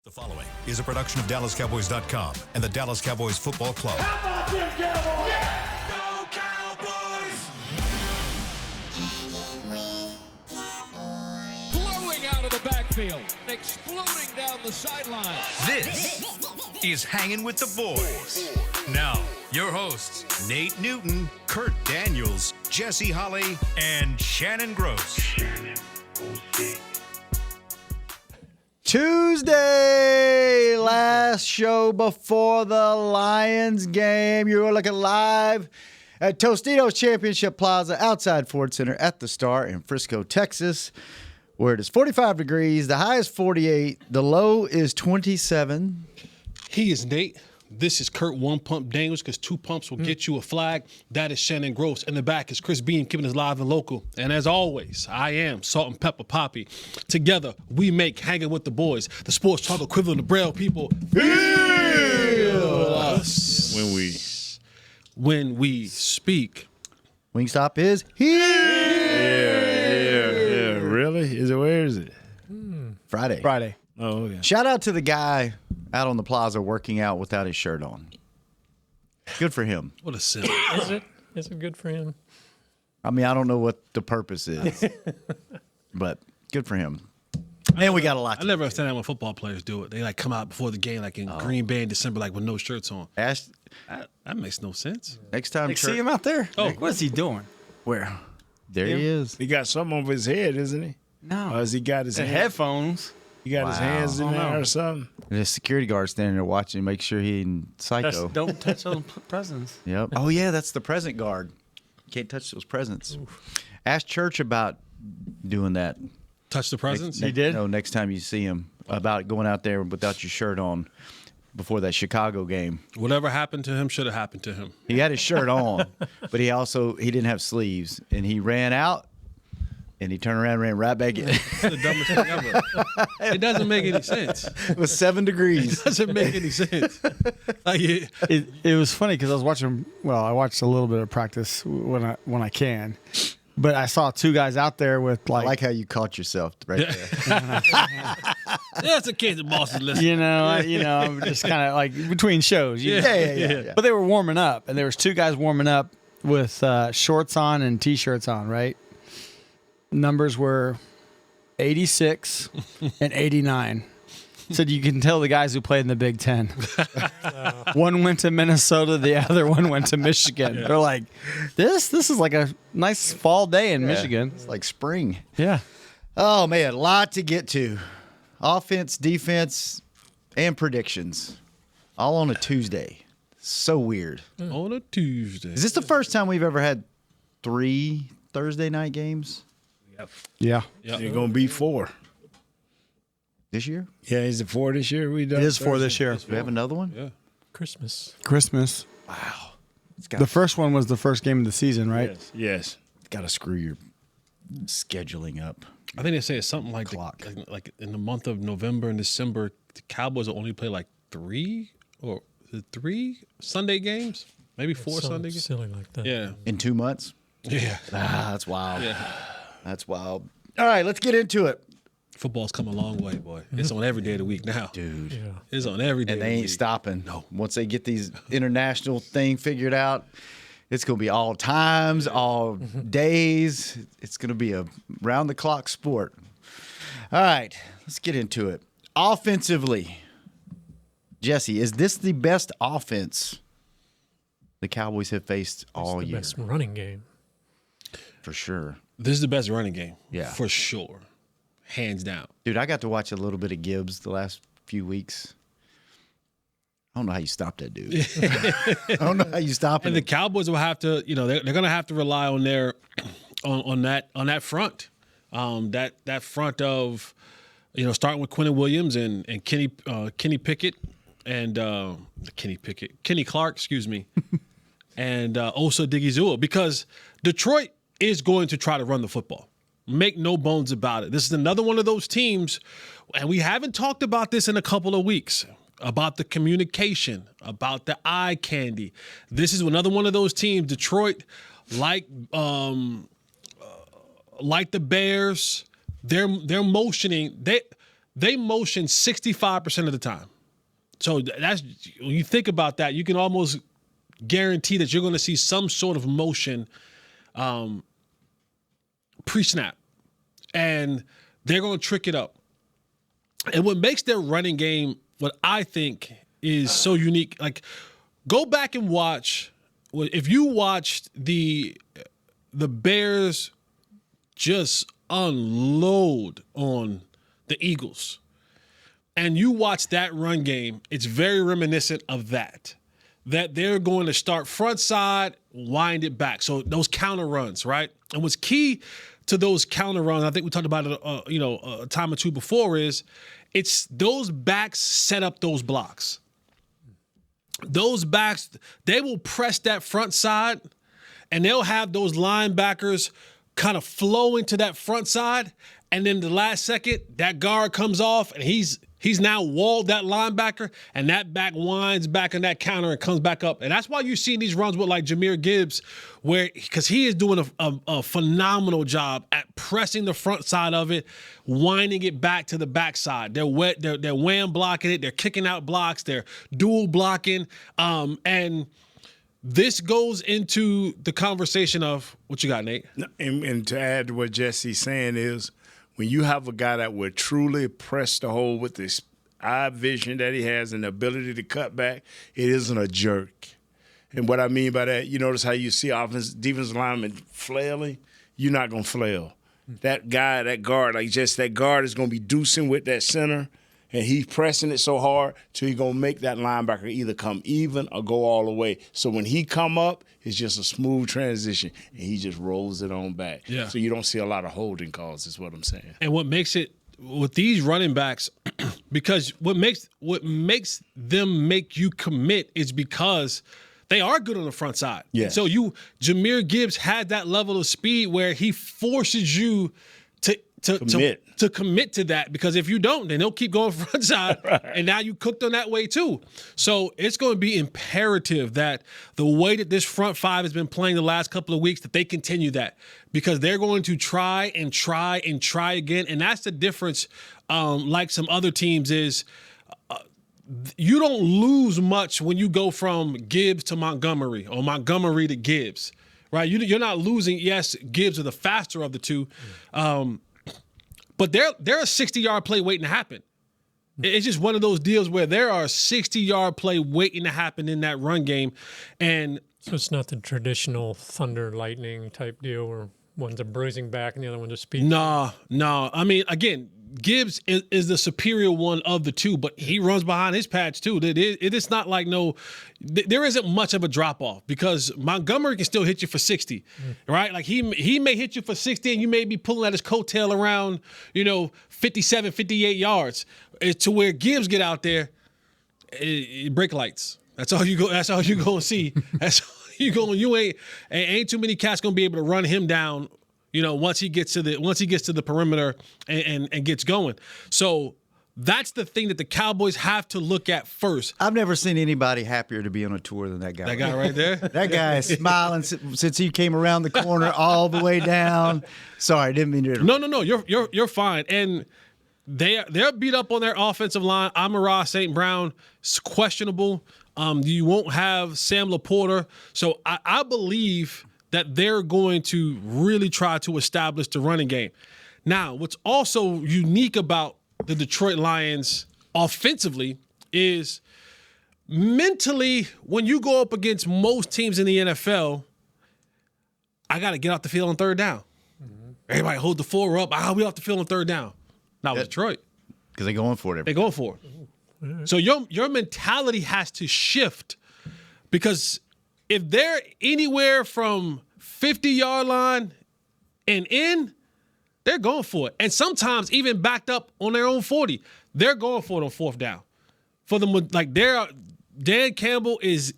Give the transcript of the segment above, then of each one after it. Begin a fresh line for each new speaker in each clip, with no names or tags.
The following is a production of DallasCowboys.com and the Dallas Cowboys Football Club.
How about them Cowboys?
Yeah! Go Cowboys!
Blowing out of the backfield, exploding down the sideline.
This is Hangin' with the Boys. Now, your hosts, Nate Newton, Kurt Daniels, Jesse Holley, and Shannon Gross.
Tuesday, last show before the Lions game. You're looking live at Tostitos Championship Plaza outside Ford Center at the Star in Frisco, Texas, where it is 45 degrees. The high is 48. The low is 27.
He is Nate. This is Kurt One Pump Daniels, because two pumps will get you a flag. That is Shannon Gross. In the back is Chris Beam, keeping us live and local. And as always, I am Salt and Pepper Poppy. Together, we make Hanging with the Boys, the sports talk equivalent of Braille people. Feel us when we speak.
Wingstop is here.
Yeah. Really? Where is it?
Friday.
Oh, okay.
Shout out to the guy out on the plaza working out without his shirt on. Good for him.
What a sin.
Is it? Is it good for him?
I mean, I don't know what the purpose is, but good for him. And we got a lot
I
to
never understand that when football players do it. They like come out before the game, like in Green Bay in December, like with no shirts on.
Ash,
That makes no sense.
next time,
Like, see him out there?
Oh.
Like, what's he doing?
where? There he is.
He got something over his head, isn't he?
No.
Or has he got his
Headphones.
He got his
Wow.
hands in
Oh,
there
no.
or something?
And the security guard standing there watching, make sure he ain't psycho.
Don't touch those presents.
Yep. Oh yeah, that's the present guard. You can't touch those presents. Ask Church about doing that.
Touch the presents?
He did?
No, next time you see him, about going out there without your shirt on before that Chicago game.
Whatever happened to him should have happened to him.
He had his shirt on, but he didn't have sleeves, and he ran out, and he turned around and ran right back in.
It's the dumbest thing ever. It doesn't make any sense.
It was 7 degrees.
It doesn't make any sense. Like,
It was funny because I was watching. Well, I watched a little bit of practice when I can, but I saw two guys out there with
I like how you caught yourself right there.
that's in case the boss is listening.
I'm just kind of like between shows. you know.
Yeah.
But they were warming up, and there was two guys warming up with shorts on and t-shirts on. Right. Numbers were 86 and 89. Said you can tell the guys who played in the Big Ten. One went to Minnesota, the other one went to Michigan. They're like, this is like a nice fall day in Michigan.
It's like spring.
Yeah.
Oh, man, a lot to get to. Offense, defense, and predictions. All on a Tuesday. So weird.
On a Tuesday.
Is this the first time we've ever had 3 Thursday night games
Yeah.
Yep.
You're going to be 4.
this year?
Yeah, is it 4 this year? We done
It is for this year.
Do we have another one?
Yeah.
Christmas.
Christmas.
It's got
The first one was the first game of the season, right?
Yes.
to screw your scheduling up.
I think they say it's something like
Clock.
like in the month of November and December, the Cowboys will only play like 3 Sunday games, maybe 4 Sunday games.
Silly like that.
Yeah,
In 2 months?
yeah.
That's wild.
Yeah.
That's wild. All right, let's get into it.
Football's come a long way, boy. It's on every day of the week now,
Dude.
Yeah.
It's on every day.
And
of
they
the
ain't
week.
stopping. No. Once they get these international thing figured out, it's going to be all times, all days. It's going to be a round-the-clock sport. All right, let's get into it. Offensively, Jesse, is this the best offense the Cowboys have faced all
the
year?
best running game.
For sure.
This is the best running game,
Yeah.
for sure, hands down.
Dude, I got to watch a little bit of Gibbs the last few weeks. I don't know how you stop that dude. I don't know how you stop
And
it.
the Cowboys will have to, they're going to have to rely on their on that front, that front of, starting with Quentin Williams and Kenny Pickett and Kenny Clark, excuse me, and Osa Digizua, because Detroit is going to try to run the football. Make no bones about it. This is another one of those teams, and we haven't talked about this in a couple of weeks, about the communication, about the eye candy. This is another one of those teams, Detroit, like the Bears, they're motioning. they motion 65% of the time. So that's when you think about that, you can almost guarantee that you're going to see some sort of motion pre-snap, and they're going to trick it up. And what makes their running game, what I think is so unique, like go back and watch. If you watched the Bears just unload on the Eagles, and you watch that run game, it's very reminiscent of that. That they're going to start front side, wind it back. So those counter runs, right? And what's key to those counter runs, I think we talked about it, a time or two before, is it's those backs set up those blocks. Those backs, they will press that front side, and they'll have those linebackers kind of flow into that front side, and then the last second, that guard comes off, and he's now walled that linebacker, and that back winds back in that counter and comes back up. And that's why you're seeing these runs with like Jahmyr Gibbs, because he is doing a phenomenal job at pressing the front side of it, winding it back to the backside. They're wham blocking it, they're kicking out blocks, they're dual blocking, and this goes into the conversation of what you got, Nate.
And to add to what Jesse's saying is, when you have a guy that would truly press the hole with this eye vision that he has and the ability to cut back, it isn't a jerk. And what I mean by that, you notice how you see defensive linemen flailing? You're not going to flail. That guy, that guard is going to be deucing with that center, and he's pressing it so hard till he's going to make that linebacker either come even or go all the way. So when he come up, it's just a smooth transition, and he just rolls it on back.
Yeah.
So you don't see a lot of holding calls is what I'm saying.
And what makes it with these running backs, because what makes them make you commit is because they are good on the front side.
Yeah.
So Jahmyr Gibbs had that level of speed where he forces you to commit to that, because if you don't, then they'll keep going front side, right. And now you cooked on that way too. So it's going to be imperative that the way that this front five has been playing the last couple of weeks, that they continue that, because they're going to try and try and try again. And that's the difference, like some other teams, is you don't lose much when you go from Gibbs to Montgomery or Montgomery to Gibbs, right? You're not losing. Yes, Gibbs are the faster of the two, but they're a 60-yard play waiting to happen. It's just one of those deals where there are a 60-yard play waiting to happen in that run game. And
so it's not the traditional thunder lightning type deal where one's a bruising back and the other one's a speed.
No. I mean, again, Gibbs is the superior one of the two, but he runs behind his pads too. It is not like there isn't much of a drop off, because Montgomery can still hit you for 60, right? Like he may hit you for 60 and you may be pulling at his coattail around, 57, 58 yards. It's to where Gibbs get out there, brake lights. That's all you go. That's all you gonna see. That's all you ain't too many cats gonna be able to run him down. Once he gets to the perimeter and gets going. So that's the thing that the Cowboys have to look at first.
I've never seen anybody happier to be on a tour than that guy.
That guy right there?
That guy is smiling since he came around the corner all the way down. Sorry, didn't mean to.
No, you're fine. And they're beat up on their offensive line. Amon-Ra St. Brown is questionable. You won't have Sam Laporta. So I believe that they're going to really try to establish the running game. Now, what's also unique about the Detroit Lions offensively is mentally, when you go up against most teams in the NFL, I got to get off the field on third down. Mm-hmm. Everybody hold the 4 up. We off the field on third down. Not with Detroit.
Because they're going for it.
They're going for it. Mm-hmm. So your mentality has to shift, because if they're anywhere from 50-yard line and in, they're going for it. And sometimes even backed up on their own 40, they're going for it on fourth down. For them, Dan Campbell is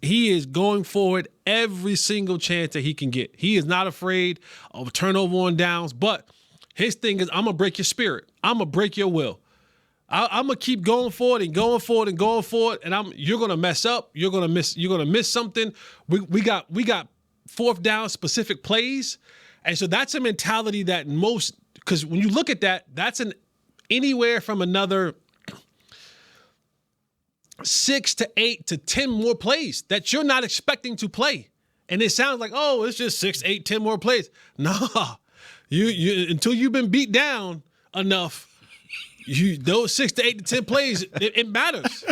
going for it every single chance that he can get. He is not afraid of a turnover on downs, but his thing is, I'm gonna break your spirit. I'm gonna break your will. I'm gonna keep going for it and going for it and going for it, and you're gonna mess up. You're gonna miss something. We got fourth down specific plays, and so that's a mentality that because when you look at that, that's an anywhere from another 6 to 8 to 10 more plays that you're not expecting to play. And it sounds like, oh, it's just 6, 8, 10 more plays. Nah, you until you've been beat down enough, those 6 to 8 to 10 plays, it matters.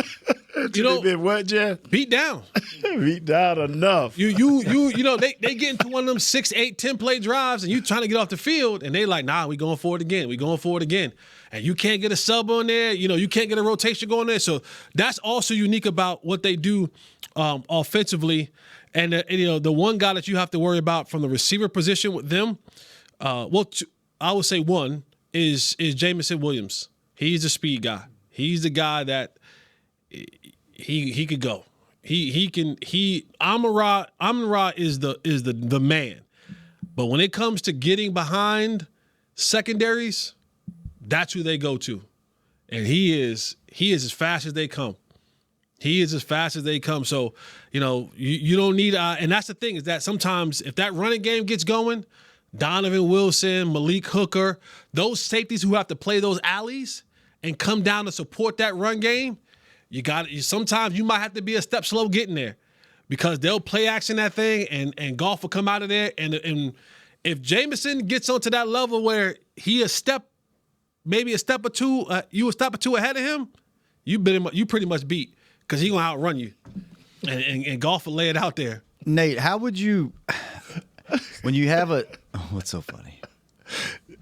Been what, Jeff?
Beat down.
Beat down enough.
They get into one of them 6, 8, 10 play drives, and you trying to get off the field, and they like, nah, we going for it again. We going for it again. And you can't get a sub on there. You can't get a rotation going there. So that's also unique about what they do offensively. And the one guy that you have to worry about from the receiver position with them, I would say one is Jamison Williams. He's a speed guy. He's the guy that he could go. Amon-Ra is the man. But when it comes to getting behind secondaries, that's who they go to. And he is as fast as they come. He is as fast as they come. So, you don't need and that's the thing is that sometimes if that running game gets going, Donovan Wilson, Malik Hooker, those safeties who have to play those alleys and come down to support that run game, sometimes you might have to be a step slow getting there because they'll play action that thing and Goff will come out of there. And if Jamison gets onto that level where he a step or two, you a step or two ahead of him, you pretty much beat because he gonna outrun you. And Goff will lay it out there.
Nate, how would you, when you have what's so funny?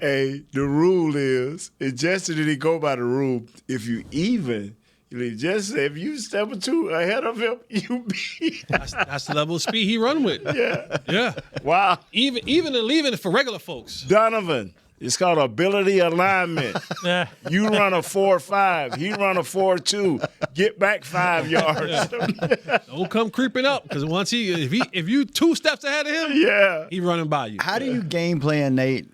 Hey, the rule is, and Jesse didn't go by the rule, if you even, Jesse, if you step or two ahead of him, you beat.
That's the level of speed he run with. Yeah.
Wow.
Even and leaving it for regular folks.
Donovan, it's called ability alignment. You run a 4.5, he run a 4.2. Get back 5 yards.
Don't come creeping up because once if you 2 steps ahead of him, he running by you.
How do you game plan, Nate,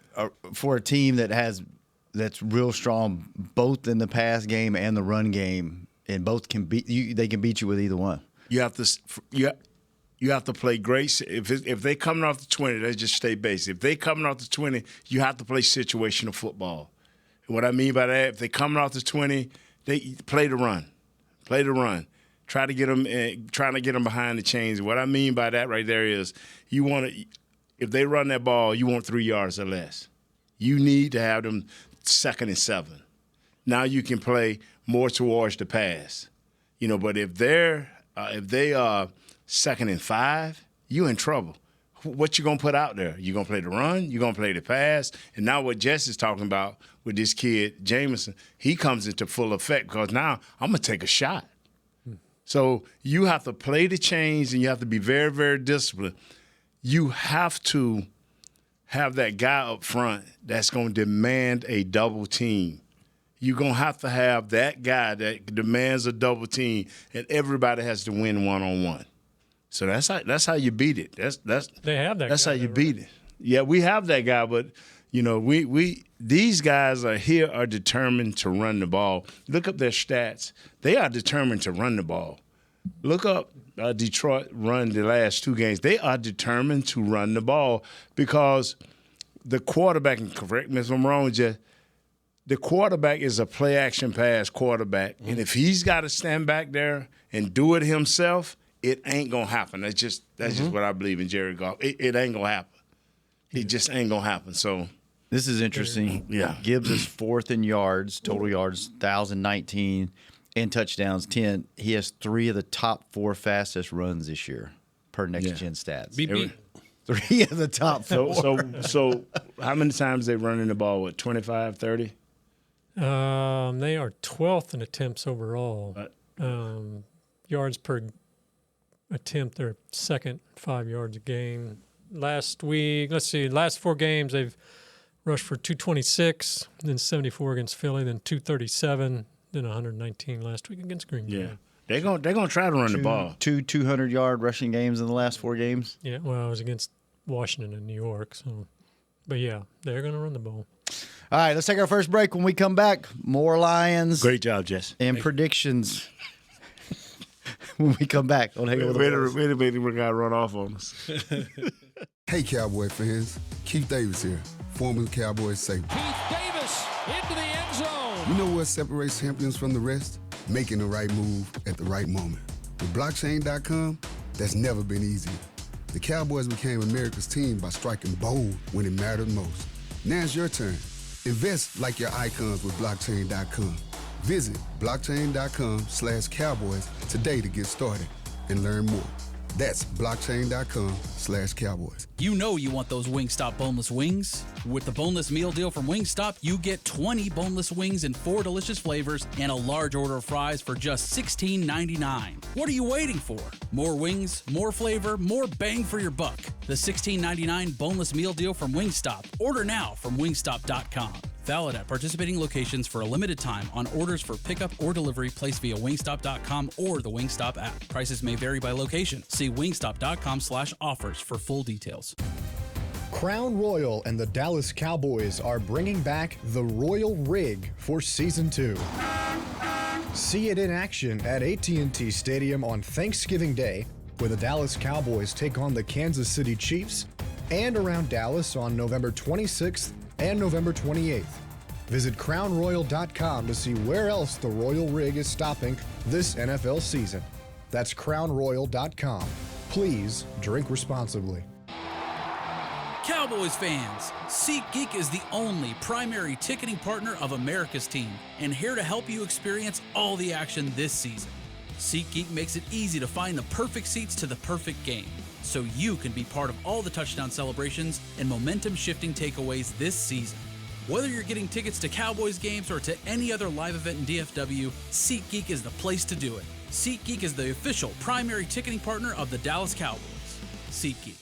for a team that's real strong both in the pass game and the run game, and both can beat you? They can beat you with either one.
You have to play great. If they coming off the 20, they just stay basic. If they coming off the 20, you have to play situational football. And what I mean by that, if they coming off the 20, they play the run. Play the run. Trying to get them behind the chains. What I mean by that right there is if they run that ball, you want 3 yards or less. You need to have them 2nd and 7. Now you can play more towards the pass. But if they are 2nd and 5, you in trouble. What you gonna put out there? You gonna play the run? You gonna play the pass? And now what Jess is talking about with this kid Jamison, he comes into full effect because now I'm gonna take a shot. So you have to play the chains and you have to be very, very disciplined. You have to have that guy up front that's gonna demand a double team. You're going to have that guy that demands a double team, and everybody has to win one-on-one. So that's how you beat it.
They have that.
That's how you beat it. Yeah, we have that guy, but these guys are determined to run the ball. Look up their stats. They are determined to run the ball. Look up Detroit run the last 2 games. They are determined to run the ball because the quarterback, and correct me if I'm wrong, Jeff, the quarterback is a play-action pass quarterback. And if he's got to stand back there and do it himself, it ain't going to happen. That's just what I believe in Jerry Goff. It ain't going to happen. It just ain't going to happen. So
this is interesting.
Yeah.
Gibbs is 4th in yards, total yards, 1,019, and touchdowns, 10. He has 3 of the top 4 fastest runs this year per next-gen stats.
Beep.
3 of the top 4.
So how many times they running the ball? What, 25, 30?
They are 12th in attempts overall. Yards per attempt, they're 2nd, 5 yards a game. Last 4 games, they've rushed for 226, then 74 against Philly, then 237, then 119 last week against Green Bay.
Yeah. They're gonna try to run the ball.
2 200-yard rushing games in the last 4 games.
Yeah, well, it was against Washington and New York. But yeah, they're going to run the ball.
All right, let's take our first break. When we come back, more Lions.
Great job, Jess.
And predictions. When we come back on Hangin with the Boys.
Wait a minute, we're going to run off on us.
Hey, Cowboy fans. Keith Davis here, former Cowboys safety.
Keith Davis into the end zone.
You know what separates champions from the rest? Making the right move at the right moment. With blockchain.com, that's never been easier. The Cowboys became America's team by striking bold when it mattered most. Now it's your turn. Invest like your icons with blockchain.com. Visit blockchain.com/Cowboys today to get started and learn more. That's blockchain.com/Cowboys.
You know you want those Wingstop boneless wings. With the boneless meal deal from Wingstop, you get 20 boneless wings in 4 delicious flavors and a large order of fries for just $16.99. What are you waiting for? More wings, more flavor, more bang for your buck. The $16.99 boneless meal deal from Wingstop. Order now from wingstop.com. Valid at participating locations for a limited time on orders for pickup or delivery placed via wingstop.com or the Wingstop app. Prices may vary by location. See wingstop.com/offers for full details.
Crown Royal and the Dallas Cowboys are bringing back the Royal Rig for Season 2. See it in action at AT&T Stadium on Thanksgiving Day, where the Dallas Cowboys take on the Kansas City Chiefs, and around Dallas on November 26th and November 28th. Visit crownroyal.com to see where else the Royal Rig is stopping this NFL season. That's crownroyal.com. Please drink responsibly.
Cowboys fans, SeatGeek is the only primary ticketing partner of America's team and here to help you experience all the action this season. SeatGeek makes it easy to find the perfect seats to the perfect game, so you can be part of all the touchdown celebrations and momentum-shifting takeaways this season. Whether you're getting tickets to Cowboys games or to any other live event in DFW, SeatGeek is the place to do it. SeatGeek is the official primary ticketing partner of the Dallas Cowboys. SeatGeek.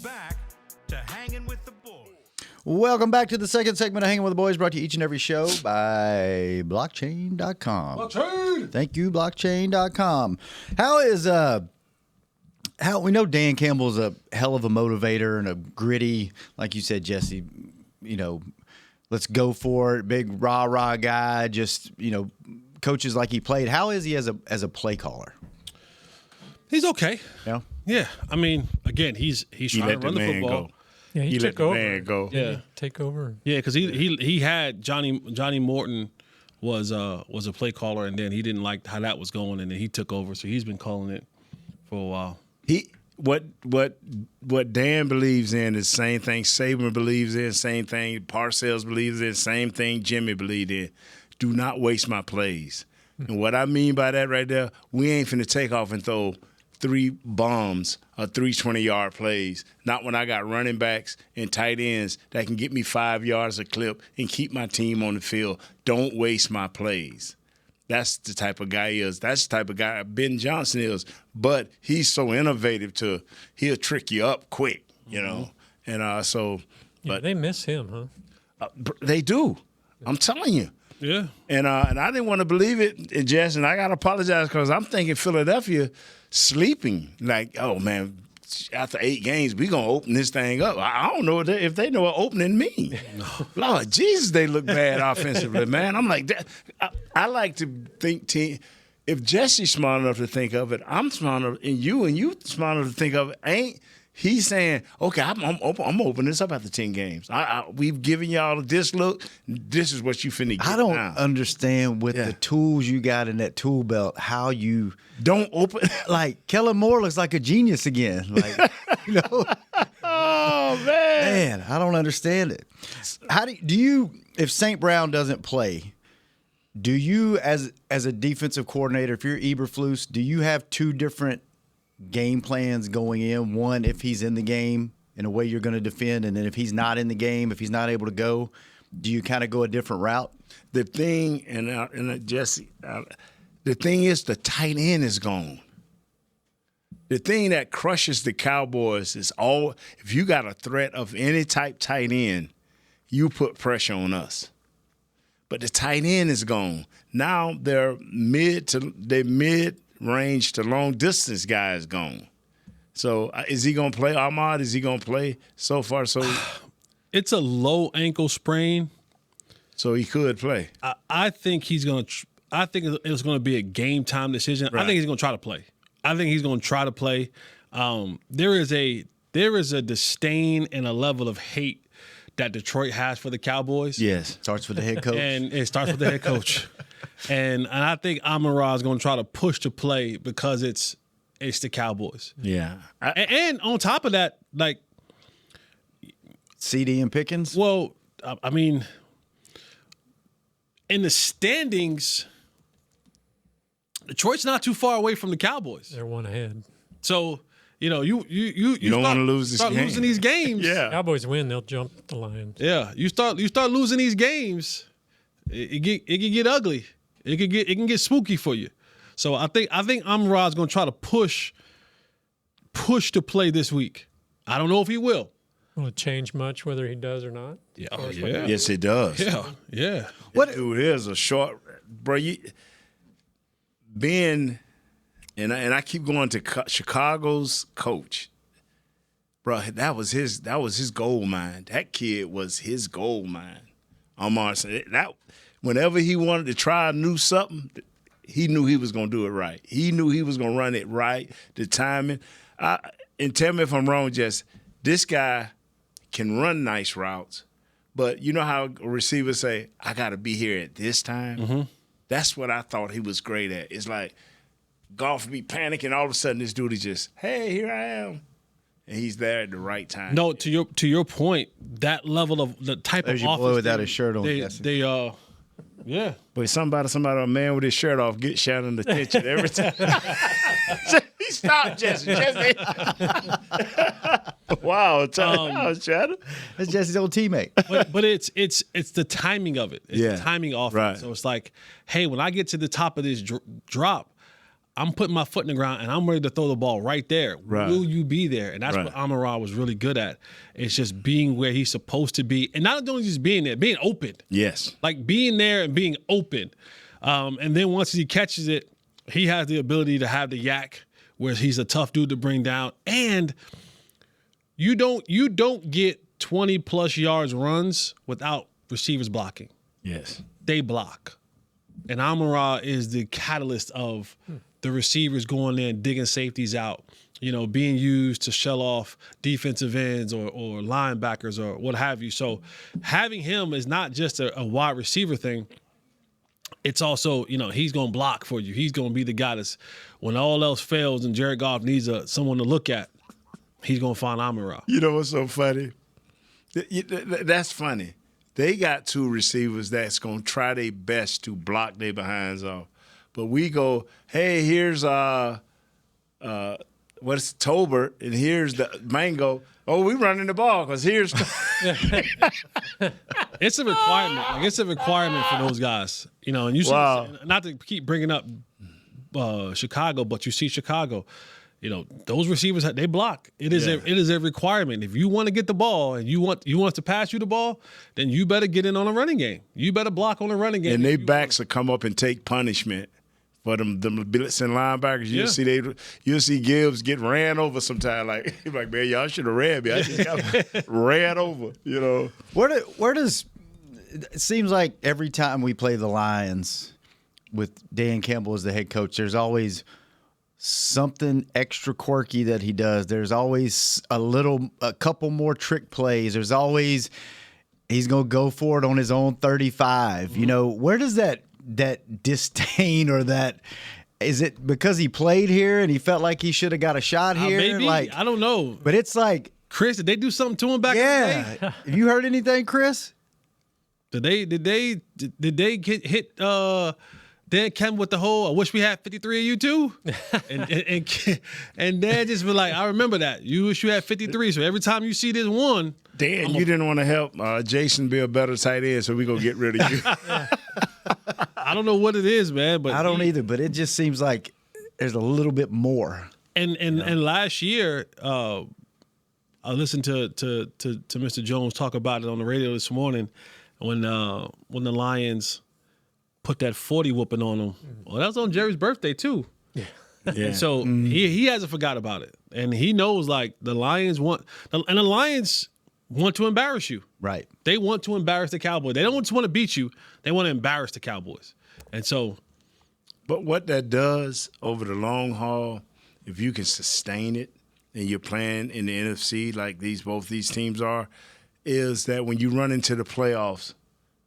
Back to Hangin' with the Boys.
Welcome back to the second segment of Hanging with the Boys, brought to you each and every show by blockchain.com.
Blockchain!
Thank you, blockchain.com. How we know Dan Campbell's a hell of a motivator and a gritty, like you said, Jesse, let's go for it, big rah-rah guy, just, coaches like he played. How is he as a play caller?
He's okay.
Yeah.
Yeah. I mean, again, he's trying to run the football.
Go.
Yeah, he took over.
Man go.
Yeah.
Take over.
Yeah, because he had Johnny Morton was a play caller, and then he didn't like how that was going, and then he took over. So he's been calling it for a while.
What Dan believes in is the same thing Saban believes in, same thing Parcells believes in, same thing Jimmy believed in. Do not waste my plays. And what I mean by that right there, we ain't finna take off and throw 3 bombs or 3 20-yard plays. Not when I got running backs and tight ends that can get me 5 yards a clip and keep my team on the field. Don't waste my plays. That's the type of guy he is. That's the type of guy Ben Johnson is. But he's so innovative he'll trick you up quick, And
But they miss him, huh?
They do. I'm telling you.
Yeah.
And I didn't want to believe it, Jess, and I got to apologize because I'm thinking Philadelphia sleeping. Like, oh, man, after 8 games, we're going to open this thing up. I don't know if they know what opening means. Lord Jesus, they look bad offensively, man. I'm like, I like to think if Jesse's smart enough to think of it, I'm smart enough, and you smart enough to think of it. He's saying, okay, I'm opening this up after 10 games. We've given y'all this look. This is what you finna get.
I don't
now.
understand with the tools you got in that tool belt how you
don't open.
Like Kellen Moore looks like a genius again. Like,
Oh man,
I don't understand it. How do you if St. Brown doesn't play? Do you as a defensive coordinator, if you're Eberflus, do you have 2 different game plans going in? One, if he's in the game in a way you're going to defend, and then if he's not in the game, if he's not able to go, do you kind of go a different route?
The thing, Jesse, the thing is the tight end is gone. The thing that crushes the Cowboys is if you got a threat of any type tight end, you put pressure on us. But the tight end is gone. Now they're mid-range to long-distance guys gone. So is he going to play? Ahmad, is he going to play? So far, so
it's a low ankle sprain.
So he could play.
I think he's going to I think it's going to be a game-time decision.
Right.
I think he's going to try to play. There is a there is a disdain and a level of hate that Detroit has for the Cowboys.
Yes, starts with the head coach.
And it starts with the head coach. And I think Amon-Ra is going to try to push the play because it's the Cowboys.
Yeah.
And on top of that, like
CD and Pickens?
Well, I mean, in the standings, Detroit's not too far away from the Cowboys.
They're one ahead.
So, you
don't want to lose this game.
Losing these games.
Yeah.
Cowboys win, they'll jump the Lions.
Yeah, you start losing these games, it can get ugly. It can get spooky for you. So I think Amon-Ra is going to try to push the play this week. I don't know if he will.
Will it change much whether he does or not?
Yeah. Oh, yeah.
Yes, it does.
Yeah.
Dude, here's a short, bro. And I keep going to Chicago's coach, bro. That was his gold mine. That kid was his gold mine. Amon-Ra St. That whenever he wanted to try new something, he knew he was gonna do it right. He knew he was gonna run it right. The timing. And tell me if I'm wrong, Jess. This guy can run nice routes, but you know how receivers say, "I got to be here at this time."
Mm-hmm.
That's what I thought he was great at. It's like golf be panicking, all of a sudden this dude is just, "Hey, here I am," and he's there at the right time.
No, to your point, that level of the type
There's
of
your
offense
boy without his shirt on.
Yeah.
But somebody, a man with his shirt off, get Shannon attention every time. He stopped, Jesse. Wow, Shannon.
That's Jesse's old teammate.
But it's the timing of it. It's the timing offense.
Right.
So it's like, hey, when I get to the top of this drop, I'm putting my foot in the ground and I'm ready to throw the ball right there.
Right.
Will you be there? And that's what Amon-Ra was really good at. It's just being where he's supposed to be. And not only just being there, being open.
Yes.
Like being there and being open. And then once he catches it, he has the ability to have the yak where he's a tough dude to bring down. And you don't get 20-plus yards runs without receivers blocking.
Yes.
They block. And Amon-Ra is the catalyst of the receivers going there and digging safeties out, being used to shell off defensive ends or linebackers or what have you. So having him is not just a wide receiver thing. It's also, he's going to block for you. He's going to be the guy that's, when all else fails and Jared Goff needs someone to look at, he's going to find Amon-Ra.
You know what's so funny? That's funny. They got two receivers that's going to try their best to block their behinds off. But we go, hey, here's Tolbert, and here's the Mango. Oh, we running the ball because here's
It's a requirement. Like, it's a requirement for those guys. And you see, not to keep bringing up Chicago, but you see Chicago. Those receivers, they block. It is a requirement. If you want to get the ball and you want us to pass you the ball, then you better get in on a running game. You better block on a running game.
And their backs will come up and take punishment for them blitzing linebackers. You'll see Gibbs get ran over sometime. Like man, y'all should have ran me. I just got ran over.
Where does it seems like every time we play the Lions with Dan Campbell as the head coach, there's always something extra quirky that he does. There's always a couple more trick plays. There's always he's gonna go for it on his own 35. Where does that disdain or that is it because he played here and he felt like he should have got a shot here?
Maybe. I don't know.
But it's like,
Chris, did they do something to him back in the day?
Have you heard anything, Chris?
Did they get hit Dan Campbell with the whole, I wish we had 53 of you too? and Dan just be like, I remember that. You wish you had 53. So every time you see this one.
Dan, you didn't want to help Jason be a better tight end, so we're going to get rid of you.
I don't know what it is, man. But
I don't either, but it just seems like there's a little bit more.
And last year, I listened to Mr. Jones talk about it on the radio this morning when the Lions put that 40 whooping on him. Well, that was on Jerry's birthday too. Yeah. And so he hasn't forgot about it, and he knows like the Lions want to embarrass you.
Right.
They want to embarrass the Cowboys. They don't just want to beat you. They want to embarrass the Cowboys. And so,
but what that does over the long haul, if you can sustain it, and you're playing in the NFC like both these teams are, is that when you run into the playoffs,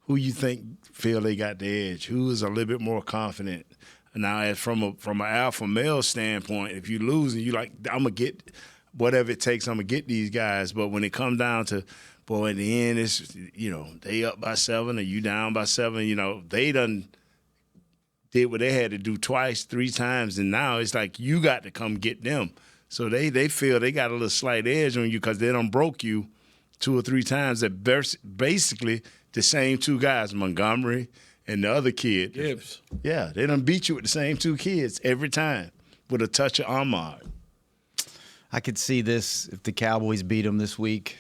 who you think feel they got the edge? Who is a little bit more confident? Now, as from an alpha male standpoint, if you lose and you like, I'm going to get whatever it takes, I'm going to get these guys. But when it comes down to, boy, in the end, it's, they up by 7 or you down by 7, they done did what they had to do twice, 3 times, and now it's like you got to come get them. So they feel they got a little slight edge on you because they done broke you 2 or 3 times. That basically the same 2 guys, Montgomery and the other kid.
Gibbs.
Yeah, they done beat you with the same 2 kids every time with a touch of Amon.
I could see this if the Cowboys beat them this week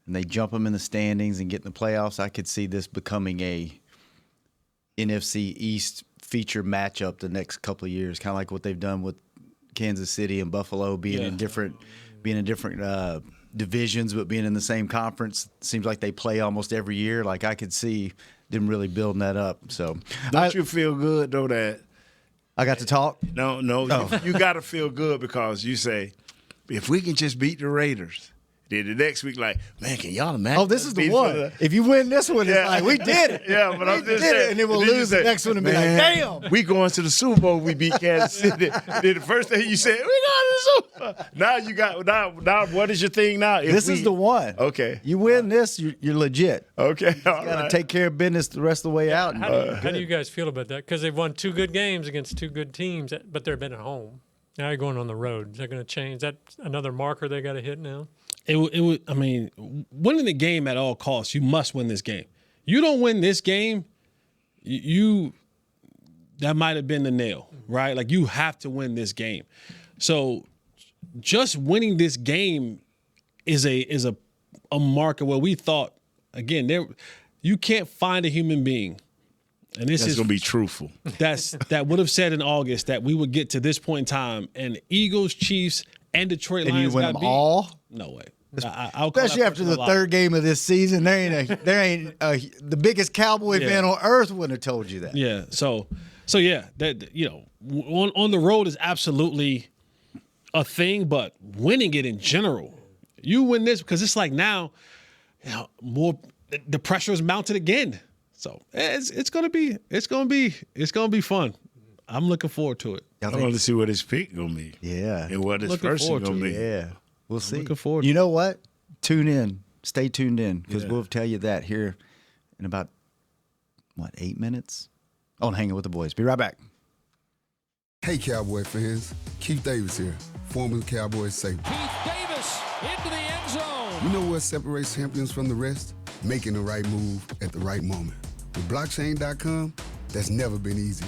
and they jump them in the standings and get in the playoffs. I could see this becoming a NFC East feature matchup the next couple of years, kind of like what they've done with Kansas City and Buffalo being in different divisions, but being in the same conference. Seems like they play almost every year. Like I could see them really building that up. So
don't you feel good though that
I got to talk?
No, you got to feel good because you say, if we can just beat the Raiders. Then the next week, like, man, can y'all imagine?
Oh, this is the one. If you win this one, it's like, we did it.
Yeah, but I'm just saying.
And then we'll lose the next one and be like, damn.
We going to the Super Bowl, we beat Kansas City. Then the first thing you said, we going to the Super Bowl. Now you got, now what is your thing now?
This is the one.
Okay.
You win this, you're legit.
Okay.
You got to take care of business the rest of the way out.
How do you guys feel about that? Because they've won 2 good games against 2 good teams, but they've been at home. Now you're going on the road. Is that going to change? Is that another marker they got to hit now?
It would. I mean, winning the game at all costs. You must win this game. You don't win this game, that might have been the nail, right? Like you have to win this game. So just winning this game is a marker where we thought again you can't find a human being, and this is
gonna be truthful.
That would have said in August that we would get to this point in time, and Eagles, Chiefs, and Detroit
and
Lions
you win them all.
No way.
Especially after the 3rd game of this season, there ain't the biggest Cowboy fan on earth wouldn't have told you that.
Yeah. So yeah, that on the road is absolutely a thing, but winning it in general, you win this because it's like now, more the pressure is mounted again. So it's gonna be fun. I'm looking forward to it.
I want to see what his pick gonna be.
Yeah,
and what his first gonna be.
Yeah. We'll see.
Looking forward.
You know what? Tune in. Stay tuned in because we'll tell you that here in about, 8 minutes on Hanging with the Boys. Be right back.
Hey, Cowboy fans. Keith Davis here, former Cowboys safety.
Keith Davis into the end zone.
You know what separates champions from the rest? Making the right move at the right moment. With blockchain.com, that's never been easier.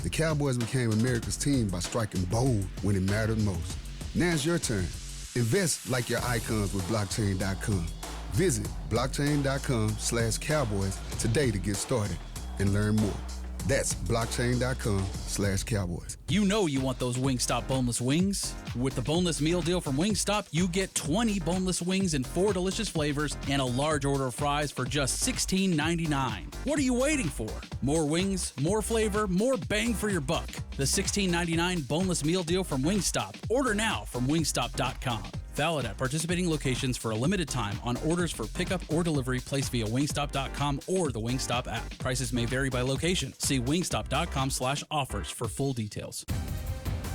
The Cowboys became America's team by striking bold when it mattered most. Now it's your turn. Invest like your icons with blockchain.com. Visit blockchain.com/Cowboys today to get started and learn more. That's blockchain.com/Cowboys.
You know you want those Wingstop boneless wings. With the boneless meal deal from Wingstop, you get 20 boneless wings in 4 delicious flavors and a large order of fries for just $16.99. What are you waiting for? More wings, more flavor, more bang for your buck. The $16.99 boneless meal deal from Wingstop. Order now from wingstop.com. Valid at participating locations for a limited time on orders for pickup or delivery placed via wingstop.com or the Wingstop app. Prices may vary by location. See wingstop.com/offers for full details.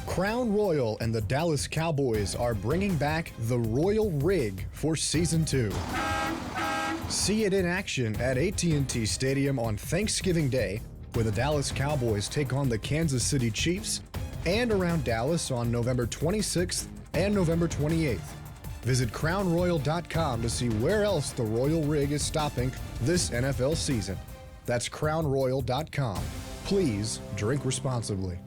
Crown Royal and the Dallas Cowboys are bringing back the Royal Rig for Season 2. See it in action at AT&T Stadium on Thanksgiving Day, where the Dallas Cowboys take on the Kansas City Chiefs, and around Dallas on November 26th and November 28th. Visit crownroyal.com to see where else the Royal Rig is stopping this NFL season. That's crownroyal.com. Please drink responsibly.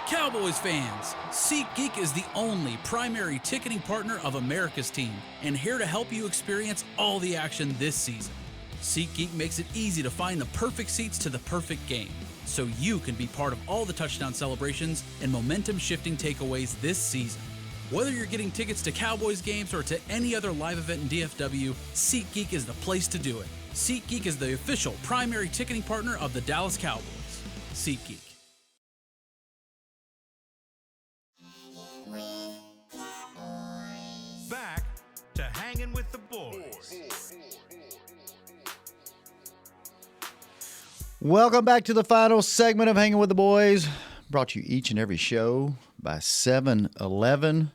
Cowboys fans, SeatGeek is the only primary ticketing partner of America's team and here to help you experience all the action this season. SeatGeek makes it easy to find the perfect seats to the perfect game, so you can be part of all the touchdown celebrations and momentum-shifting takeaways this season. Whether you're getting tickets to Cowboys games or to any other live event in DFW, SeatGeek is the place to do it. SeatGeek is the official primary ticketing partner of the Dallas Cowboys. SeatGeek.
Welcome back to the final segment of Hanging with the Boys. Brought to you each and every show by 7-Eleven.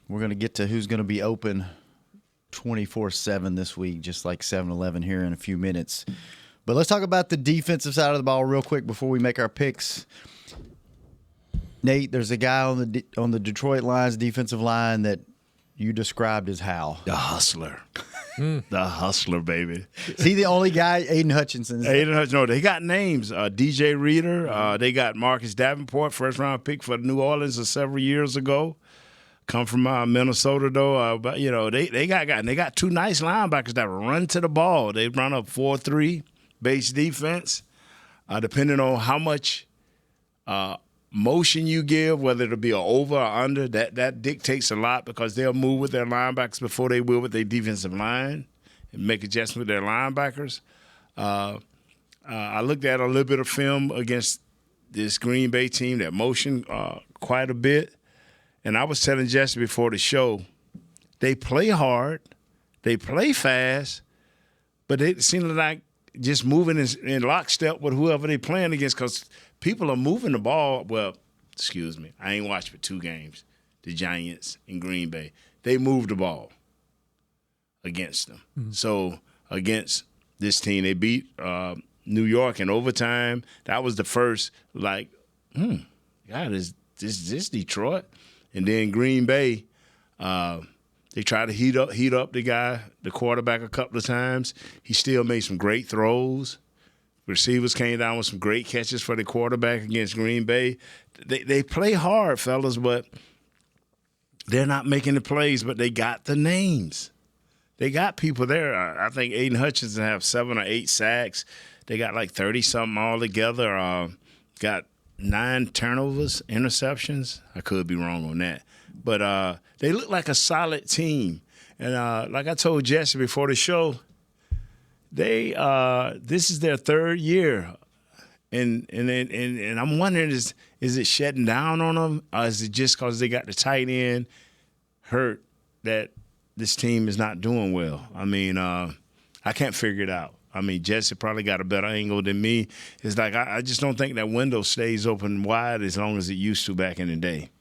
We're going to get to who's going to be open 24/7 this week, just like 7-Eleven here in a few minutes. But let's talk about the defensive side of the ball real quick before we make our picks. Nate, there's a guy on the Detroit Lions defensive line that you described as how?
The hustler. The hustler, baby.
Is he the only guy? Aiden Hutchinson.
No, they got names. DJ Reader. They got Marcus Davenport, first-round pick for New Orleans several years ago. Come from Minnesota, though. But, they got two nice linebackers that run to the ball. They run a 4-3 base defense. Depending on how much motion you give, whether it'll be an over or under, that dictates a lot because they'll move with their linebackers before they will with their defensive line and make adjustments with their linebackers. I looked at a little bit of film against this Green Bay team that motioned quite a bit, and I was telling Jesse before the show, they play hard, they play fast, but it seems like just moving in lockstep with whoever they're playing against because people are moving the ball. Well, excuse me. I ain't watched for 2 games. The Giants in Green Bay. They moved the ball against them. Mm-hmm. So against this team, they beat New York in overtime. That was the first, God, is this Detroit? And then Green Bay, they tried to heat up the quarterback a couple of times. He still made some great throws. Receivers came down with some great catches for the quarterback against Green Bay. They play hard, fellas, but they're not making the plays, but they got the names. They got people there. I think Aiden Hutchinson have 7 or 8 sacks. They got like 30-something all together. Got 9 turnovers, interceptions. I could be wrong on that. But they look like a solid team. And like I told Jesse before the show, this is their 3rd year, and I'm wondering is it shutting down on them, or is it just because they got the tight end hurt that this team is not doing well? I mean, I can't figure it out. I mean, Jesse probably got a better angle than me. It's like I just don't think that window stays open wide as long as it used to back in the day.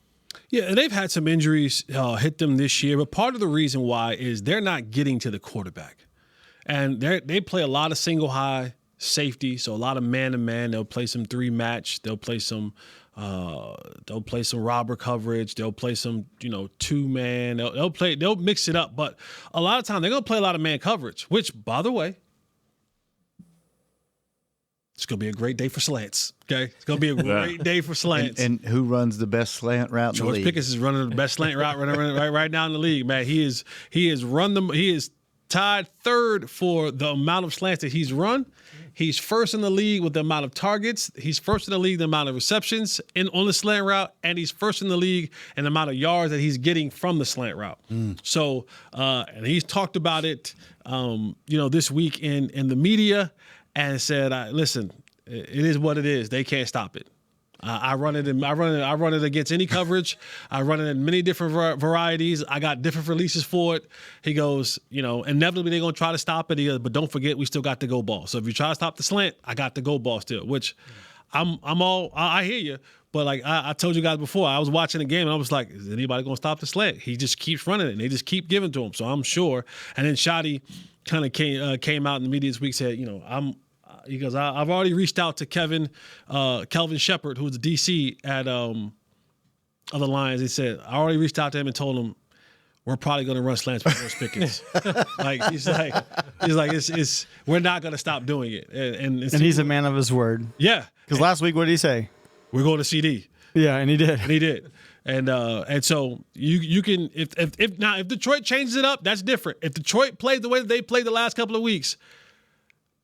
Yeah, and they've had some injuries hit them this year, but part of the reason why is they're not getting to the quarterback. And they play a lot of single high safety, so a lot of man-to-man. They'll play some 3-match. They'll play some robber coverage. They'll play some 2-man. They'll mix it up. But a lot of time they're gonna play a lot of man coverage. Which, by the way, it's gonna be a great day for slants. Okay, it's gonna be a great day for slants.
And who runs the best slant route in the league?
George Pickens is running the best slant route right now in the league. Man, he is run them. He is tied 3rd for the amount of slants that he's run. He's 1st in the league with the amount of targets. He's 1st in the league the amount of receptions on the slant route, and he's 1st in the league in the amount of yards that he's getting from the slant route. So, and he's talked about it, this week in the media, and said, "Listen, it is what it is. They can't stop it. I run it against any coverage. I run it in many different varieties. I got different releases for it." He goes, inevitably they're gonna try to stop it. He goes, but don't forget, we still got the go ball. So if you try to stop the slant, I got the go ball still. Which, I hear you. But like I told you guys before, I was watching the game and I was like, is anybody gonna stop the slant? He just keeps running it, and they just keep giving to him. So I'm sure. And then Shotty kind of came out in the media this week, said, he goes, I've already reached out to Kelvin Shepard, who's the DC at of the Lions. He said, I already reached out to him and told him we're probably going to run slants with George Pickens. He's we're not going to stop doing it. And
he's a man of his word.
Yeah.
Because last week, what did he say?
We're going to CD.
Yeah, and he did.
And so you can if Detroit changes it up, that's different. If Detroit played the way that they played the last couple of weeks,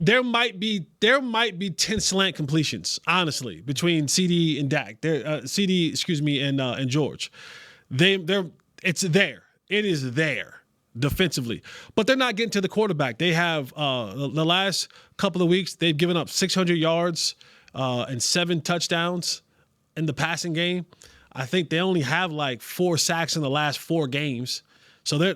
there might be 10 slant completions, honestly, between CD and Dak. And George. It's there. It is there defensively, but they're not getting to the quarterback. They have the last couple of weeks they've given up 600 yards and 7 touchdowns in the passing game. I think they only have like 4 sacks in the last 4 games. So they're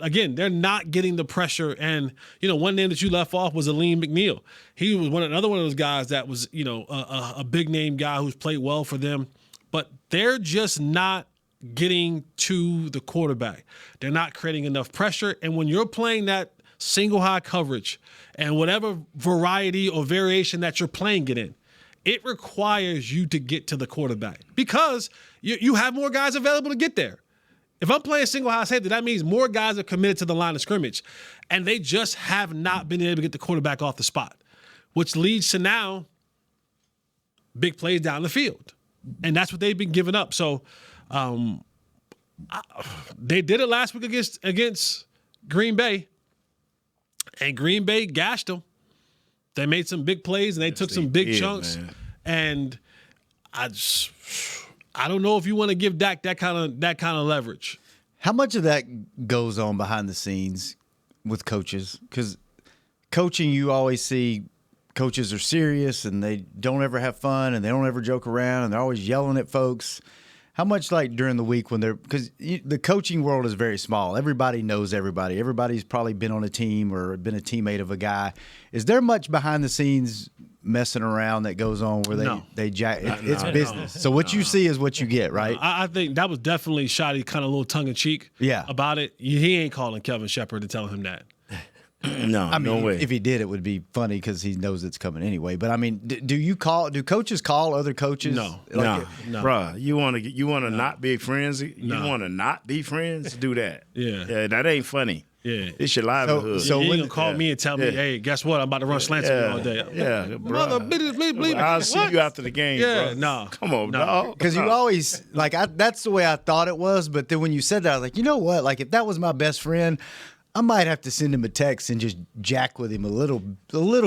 not getting the pressure. And, one name that you left off was Aleem McNeil. He was another one of those guys that was, a big name guy who's played well for them. But they're just not getting to the quarterback. They're not creating enough pressure. And when you're playing that single high coverage and whatever variety or variation that you're playing it in, it requires you to get to the quarterback because you have more guys available to get there. If I'm playing single high safety, that means more guys are committed to the line of scrimmage, and they just have not been able to get the quarterback off the spot, which leads to now big plays down the field. And that's what they've been giving up. So they did it last week against Green Bay, and Green Bay gashed them. They made some big plays, and they took some big chunks. Man. And I don't know if you want to give Dak that kind of leverage.
How much of that goes on behind the scenes with coaches? Because coaching, you always see coaches are serious and they don't ever have fun and they don't ever joke around and they're always yelling at folks. How much during the week when because the coaching world is very small. Everybody knows everybody. Everybody's probably been on a team or been a teammate of a guy. Is there much behind the scenes messing around that goes on where they jack? It's business. So what you see is what you get, right?
I think that was definitely Shotty kind of a little tongue in cheek. About it. He ain't calling Kevin Shepard to tell him that.
No way.
If he did, it would be funny because he knows it's coming anyway. But I mean, do coaches call other coaches?
No. Bruh, you want to not be friends? You want to not be friends? Do that. Yeah, that ain't funny.
Yeah,
it's your livelihood.
So you gonna call me and tell me, hey, guess what? I'm about to run slants all day.
Yeah,
mother, bleep.
I'll see you after the game.
Yeah,
bro.
no,
come on, dog.
Because you always that's the way I thought it was. But then when you said that, I was like, you know what? Like if that was my best friend, I might have to send him a text and just jack with him a little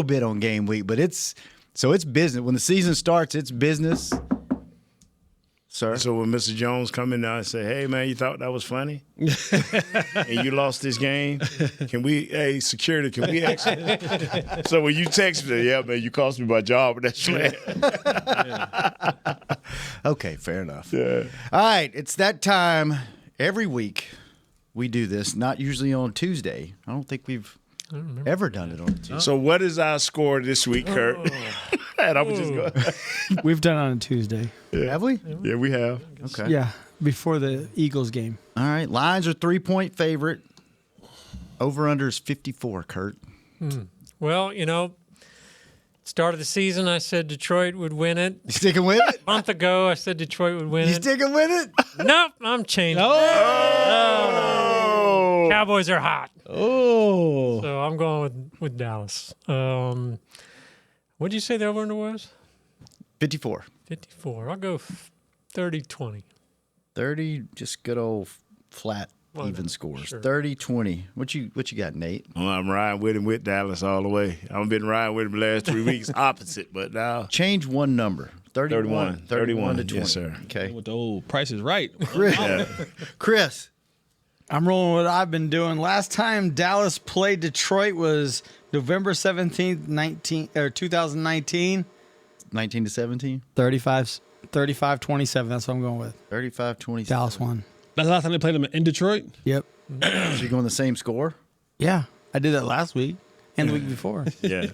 bit on game week. But it's business. When the season starts, it's business. Sir.
So when Mr. Jones come in now and say, hey, man, you thought that was funny? And you lost this game? Hey, security, can we actually? So when you text me, yeah, man, you cost me my job. That's right.
Okay, fair enough.
Yeah.
All right, it's that time every week. We do this, not usually on Tuesday. I don't think we've ever done it on Tuesday.
So what is our score this week, Kurt? And I'm just going.
We've done it on a Tuesday.
Yeah. Have we?
Yeah, we have.
Okay.
Yeah, before the Eagles game.
All right, Lions are 3-point favorite. Over-under is 54, Kurt.
Well, start of the season, I said Detroit would win it.
You sticking with it?
A month ago, I said Detroit would win
You
it.
sticking with it?
Nope, I'm changing. Cowboys are hot.
Oh.
So I'm going with Dallas. What did you say the over-under was?
54.
54. I'll go 30-20.
30, just good old flat even scores. Sure. 30-20. What you got, Nate?
Well, I'm riding with him with Dallas all the way. I've been riding with him the last 3 weeks, opposite, but now.
Change one number. 31 to 20.
Yes, sir.
Okay.
With the old Price is Right.
Chris.
I'm rolling with what I've been doing. Last time Dallas played Detroit was November 17th, 2019.
19 to 17?
35-27. That's what I'm going with.
35-27.
Dallas won.
That's the last time they played them in Detroit?
Yep.
So you going the same score?
Yeah. I did that last week and the week before.
Yeah.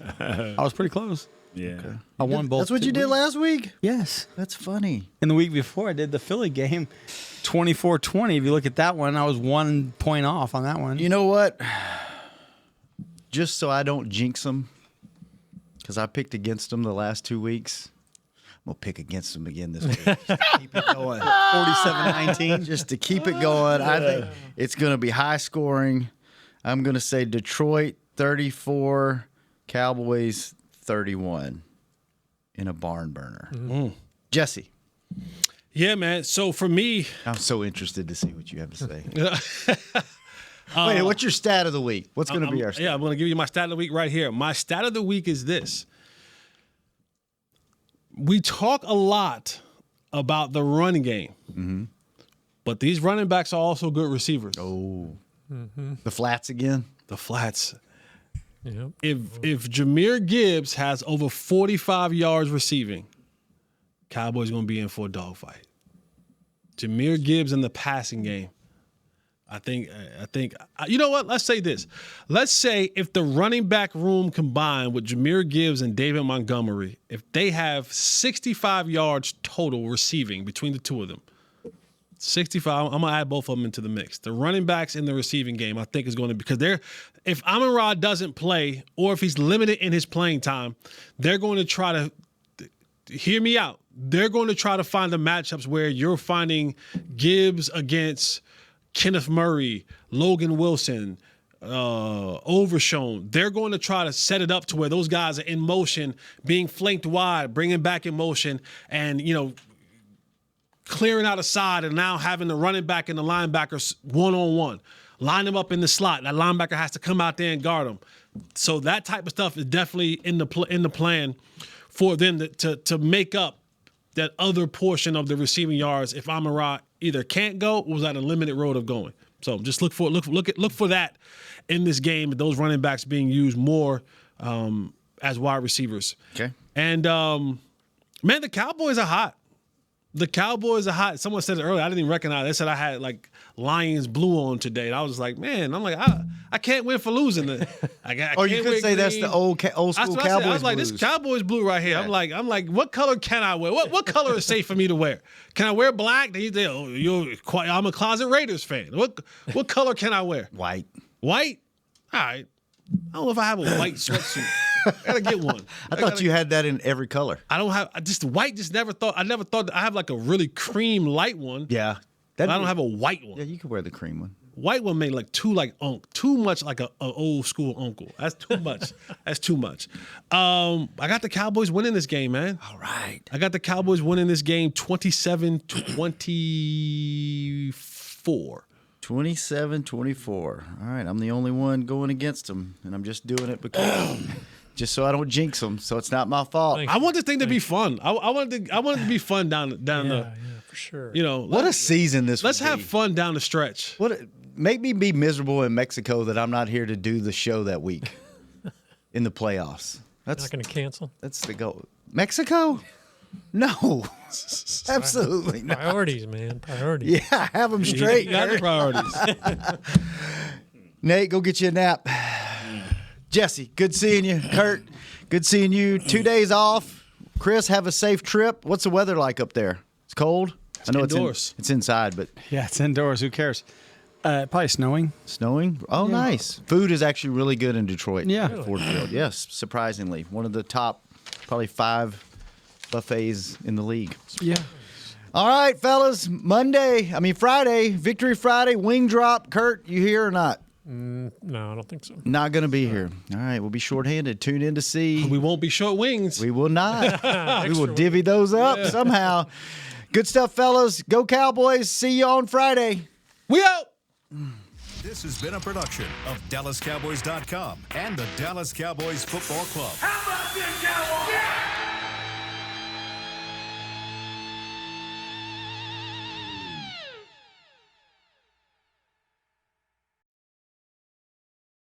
I was pretty close.
Yeah.
I won both.
That's what you did last week?
Yes.
That's funny.
And the week before, I did the Philly game, 24-20. If you look at that one, I was 1 point off on that one.
You know what? Just so I don't jinx them, because I picked against them the last 2 weeks, I'm going to pick against them again this week. Just to keep it going. 47-19. Just to keep it going. I think it's going to be high scoring. I'm going to say Detroit 34, Cowboys 31 in a barn burner. Jesse.
Yeah, man. So for me,
I'm so interested to see what you have to say. Wait, what's your stat of the week? What's going to be our stat?
Yeah, I'm going to give you my stat of the week right here. My stat of the week is this. We talk a lot about the running game, but these running backs are also good receivers.
Oh. The flats again?
The flats.
Yep.
If Jahmyr Gibbs has over 45 yards receiving, Cowboys going to be in for a dogfight. Jahmyr Gibbs in the passing game. I think. You know what? Let's say this. Let's say if the running back room combined with Jahmyr Gibbs and David Montgomery, if they have 65 yards total receiving between the two of them, 65. I'm gonna add both of them into the mix. The running backs in the receiving game, I think, is going to because if Amon-Ra doesn't play or if he's limited in his playing time, they're going to try to hear me out. They're going to try to find the matchups where you're finding Gibbs against Kenneth Murray, Logan Wilson, Overshown. They're going to try to set it up to where those guys are in motion, being flanked wide, bringing back in motion, and clearing out a side and now having the running back and the linebackers one-on-one. Line them up in the slot. That linebacker has to come out there and guard them. So that type of stuff is definitely in the plan for them to make up that other portion of the receiving yards if Amon-Ra either can't go or was at a limited road of going. So just look for that in this game, those running backs being used more as wide receivers.
Okay.
And, man, the Cowboys are hot. The Cowboys are hot. Someone said it earlier. I didn't even recognize it. They said I had, like, Lions blue on today. And I was like, man, I can't win for losing.
You could say that's the old school Cowboys
I was like,
blues.
this Cowboys blue right here.
Yeah.
I'm like, what color can I wear? What color is safe for me to wear? Can I wear black? I'm a closet Raiders fan. What color can I wear?
White.
White? All right. I don't know if I have a white sweatsuit. I gotta get one.
I thought you had that in every color.
I don't have. White. I never thought. I have like a really cream light one.
Yeah.
But I don't have a white one.
Yeah, you could wear the cream one.
White one made like too much like a old school uncle. That's too much. That's too much. I got the Cowboys winning this game, man.
All right.
I got the Cowboys winning this game 27-24.
27-24. All right, I'm the only one going against them, and I'm just doing it because just so I don't jinx them. So it's not my fault.
I want this thing to be fun. I want it to be fun down the.
Yeah, for sure.
What a season this.
Let's
would
have
be.
fun down the stretch.
Make me be miserable in Mexico that I'm not here to do the show that week in the playoffs.
That's not going to cancel.
That's the goal. Mexico? No, absolutely not.
Priorities, man. Priorities.
Yeah, have them straight.
You got the priorities.
Nate, go get you a nap. Jesse, good seeing you. Kurt, good seeing you. 2 days off. Chris, have a safe trip. What's the weather like up there? It's cold? I know
indoors.
It's inside, but
Yeah, it's indoors. Who cares? Probably snowing.
snowing? Oh, nice. Food is actually really good in Detroit.
Yeah.
Ford Field. Yes, surprisingly. One of the top probably 5 buffets in the league.
Yeah.
All right, fellas. Friday, Victory Friday, wing drop. Kurt, you here or not?
No, I don't think so.
Not going to be here. All right, we'll be shorthanded. Tune in to see.
We won't be short wings.
We will not. We will divvy those up somehow. Good stuff, fellas. Go Cowboys. See you on Friday.
We out.
This has been a production of DallasCowboys.com and the Dallas Cowboys Football Club.
How about this, Cowboys? Yeah!